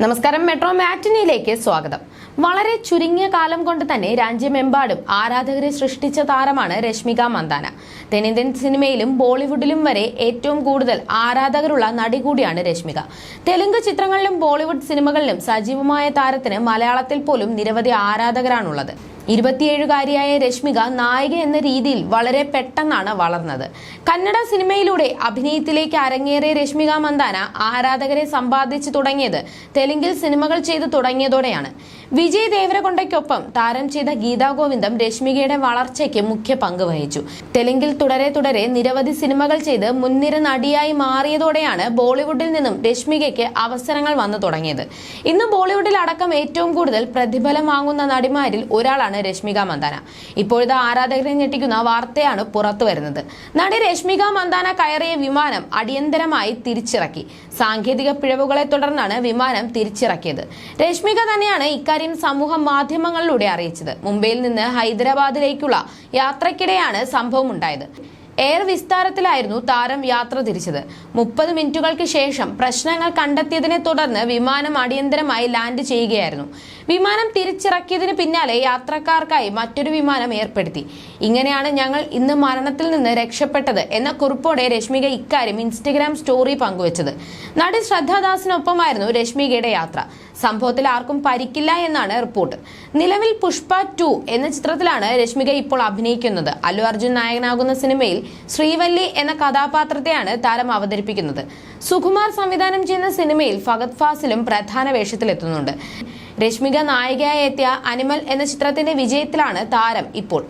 നമസ്കാരം, മെട്രോ മാറ്റിനിയിലേക്ക് സ്വാഗതം. വളരെ ചുരുങ്ങിയ കാലം കൊണ്ട് തന്നെ രാജ്യമെമ്പാടും ആരാധകരെ സൃഷ്ടിച്ച താരമാണ് രശ്മിക മന്ദാന. തെന്നിന്ത്യൻ സിനിമയിലും ബോളിവുഡിലും വരെ ഏറ്റവും കൂടുതൽ ആരാധകരുള്ള നടി കൂടിയാണ് രശ്മിക. തെലുങ്ക് ചിത്രങ്ങളിലും ബോളിവുഡ് സിനിമകളിലും സജീവമായ താരത്തിന് മലയാളത്തിൽ പോലും നിരവധി ആരാധകരാണുള്ളത്. 27കാരിയായ രശ്മിക നായിക എന്ന രീതിയിൽ വളരെ പെട്ടെന്നാണ് വളർന്നത്. കന്നഡ സിനിമയിലൂടെ അഭിനയത്തിലേക്ക് അരങ്ങേറിയ രശ്മിക മന്ദാന ആരാധകരെ സമ്പാദിച്ചു തുടങ്ങിയത് തെലുങ്കിൽ സിനിമകൾ ചെയ്തു തുടങ്ങിയതോടെയാണ്. വിജയ് ദേവരകൊണ്ടയ്ക്കൊപ്പം താരം ചെയ്ത ഗീതാ ഗോവിന്ദം രശ്മികയുടെ വളർച്ചയ്ക്ക് മുഖ്യ പങ്ക് വഹിച്ചു. തെലുങ്കിൽ തുടരെ നിരവധി സിനിമകൾ ചെയ്ത് മുൻനിര നടിയായി മാറിയതോടെയാണ് ബോളിവുഡിൽ നിന്നും രശ്മികയ്ക്ക് അവസരങ്ങൾ വന്നു തുടങ്ങിയത്. ഇന്ന് ബോളിവുഡിൽ അടക്കം ഏറ്റവും കൂടുതൽ പ്രതിഫലം വാങ്ങുന്ന നടിമാരിൽ ഒരാളാണ് രശ്മിക മന്ദാന. ഇപ്പോഴത്തെ ആരാധകരെ ഞെട്ടിക്കുന്ന വാർത്തയാണ് പുറത്തു വരുന്നത്. നടി രശ്മിക മന്ദാന കയറിയ വിമാനം അടിയന്തരമായി തിരിച്ചിറക്കി. സാങ്കേതിക പിഴവുകളെ തുടർന്നാണ് വിമാനം തിരിച്ചിറക്കിയത്. രശ്മിക തന്നെയാണ് ഇക്കാര്യം സമൂഹ മാധ്യമങ്ങളിലൂടെ അറിയിച്ചത്. മുംബൈയിൽ നിന്ന് ഹൈദരാബാദിലേക്കുള്ള യാത്രയ്ക്കിടെയാണ് സംഭവം ഉണ്ടായത്. എയർ വിസ്താരത്തിലായിരുന്നു താരം യാത്ര തിരിച്ചത്. 30 മിനിറ്റുകൾക്ക് ശേഷം പ്രശ്നങ്ങൾ കണ്ടെത്തിയതിനെ തുടർന്ന് വിമാനം അടിയന്തരമായി ലാൻഡ് ചെയ്യുകയായിരുന്നു. വിമാനം തിരിച്ചിറക്കിയതിന് പിന്നാലെ യാത്രക്കാർക്കായി മറ്റൊരു വിമാനം ഏർപ്പെടുത്തി. ഇങ്ങനെയാണ് ഞങ്ങൾ ഇന്ന് മരണത്തിൽ നിന്ന് രക്ഷപ്പെട്ടത് എന്ന കുറിപ്പോടെ രശ്മിക ഇക്കാര്യം ഇൻസ്റ്റഗ്രാം സ്റ്റോറി പങ്കുവച്ചത്. നടി ശ്രദ്ധാദാസിനൊപ്പമായിരുന്നു രശ്മികയുടെ യാത്ര. സംഭവത്തിൽ ആർക്കും പരിക്കില്ല എന്നാണ് റിപ്പോർട്ട്. നിലവിൽ പുഷ്പ 2 എന്ന ചിത്രത്തിലാണ് രശ്മിക ഇപ്പോൾ അഭിനയിക്കുന്നത്. അല്ലു അർജുൻ നായകനാകുന്ന സിനിമയിൽ ശ്രീവല്ലി എന്ന കഥാപാത്രത്തെയാണ് താരം അവതരിപ്പിക്കുന്നത്. സുകുമാർ സംവിധാനം ചെയ്യുന്ന സിനിമയിൽ ഫഹദ് ഫാസിലും പ്രധാന വേഷത്തിലെത്തുന്നുണ്ട്. രശ്മിക നായികയായി എത്തിയ അനിമൽ എന്ന ചിത്രത്തിന്റെ വിജയത്തിലാണ് താരം ഇപ്പോൾ.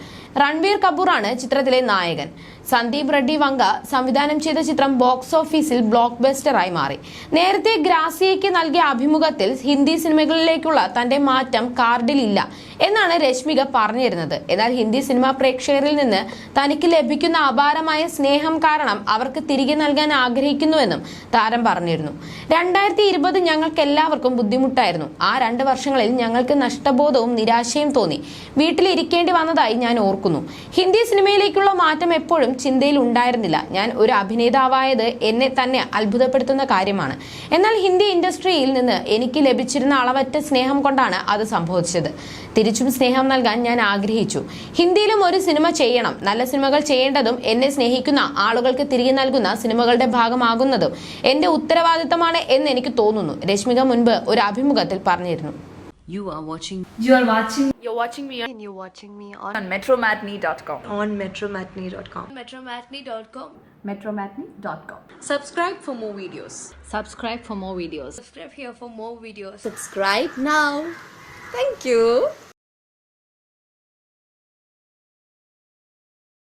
രൺബീർ കപൂറാണ് ചിത്രത്തിലെ നായകൻ. സന്ദീപ് റെഡ്ഡി വങ്ക സംവിധാനം ചെയ്ത ചിത്രം ബോക്സ് ഓഫീസിൽ ബ്ലോക്ക് ബസ്റ്ററായി മാറി. നേരത്തെ ഗ്രാസിയയ്ക്ക് നൽകിയ അഭിമുഖത്തിൽ ഹിന്ദി സിനിമകളിലേക്കുള്ള തന്റെ മാറ്റം കാർഡിലില്ല എന്നാണ് രശ്മിക പറഞ്ഞിരുന്നത്. എന്നാൽ ഹിന്ദി സിനിമാ പ്രേക്ഷകരിൽ നിന്ന് തനിക്ക് ലഭിക്കുന്ന അപാരമായ സ്നേഹം കാരണം അവർക്ക് തിരികെ നൽകാൻ ആഗ്രഹിക്കുന്നുവെന്നും താരം പറഞ്ഞിരുന്നു. 2020 ഞങ്ങൾക്ക് എല്ലാവർക്കും ബുദ്ധിമുട്ടായിരുന്നു. ആ 2 വർഷങ്ങളിൽ ഞങ്ങൾക്ക് നഷ്ടബോധവും നിരാശയും തോന്നി. വീട്ടിലിരിക്കേണ്ടി വന്നതായി ഞാൻ ഓർക്കുന്നു. ഹിന്ദി സിനിമയിലേക്കുള്ള മാറ്റം എപ്പോഴും ചിന്തയിൽ ഉണ്ടായിരുന്നില്ല. ഞാൻ ഒരു അഭിനേതാവായത് എന്നെ തന്നെ അത്ഭുതപ്പെടുത്തുന്ന കാര്യമാണ്. എന്നാൽ ഹിന്ദി ഇൻഡസ്ട്രിയിൽ നിന്ന് എനിക്ക് ലഭിച്ചിരുന്ന അളവറ്റ സ്നേഹം കൊണ്ടാണ് അത് സംഭവിച്ചത്. തിരിച്ചും സ്നേഹം നൽകാൻ ഞാൻ ആഗ്രഹിച്ചു. ഹിന്ദിയിലും ഒരു സിനിമ ചെയ്യണം. നല്ല സിനിമകൾ ചെയ്യേണ്ടതും എന്നെ സ്നേഹിക്കുന്ന ആളുകൾക്ക് തിരികെ നൽകുന്ന സിനിമകളുടെ ഭാഗമാകുന്നതും എന്റെ ഉത്തരവാദിത്തമാണ് എന്ന് എനിക്ക് തോന്നുന്നു. രശ്മിക മുൻപ് ഒരു അഭിമുഖത്തിൽ പറഞ്ഞിരുന്നു. You're watching me on metromatney.com. on metromatney.com. metromatney.com. Subscribe for more videos. Subscribe for more videos. Subscribe here for more videos. Subscribe now. Thank you.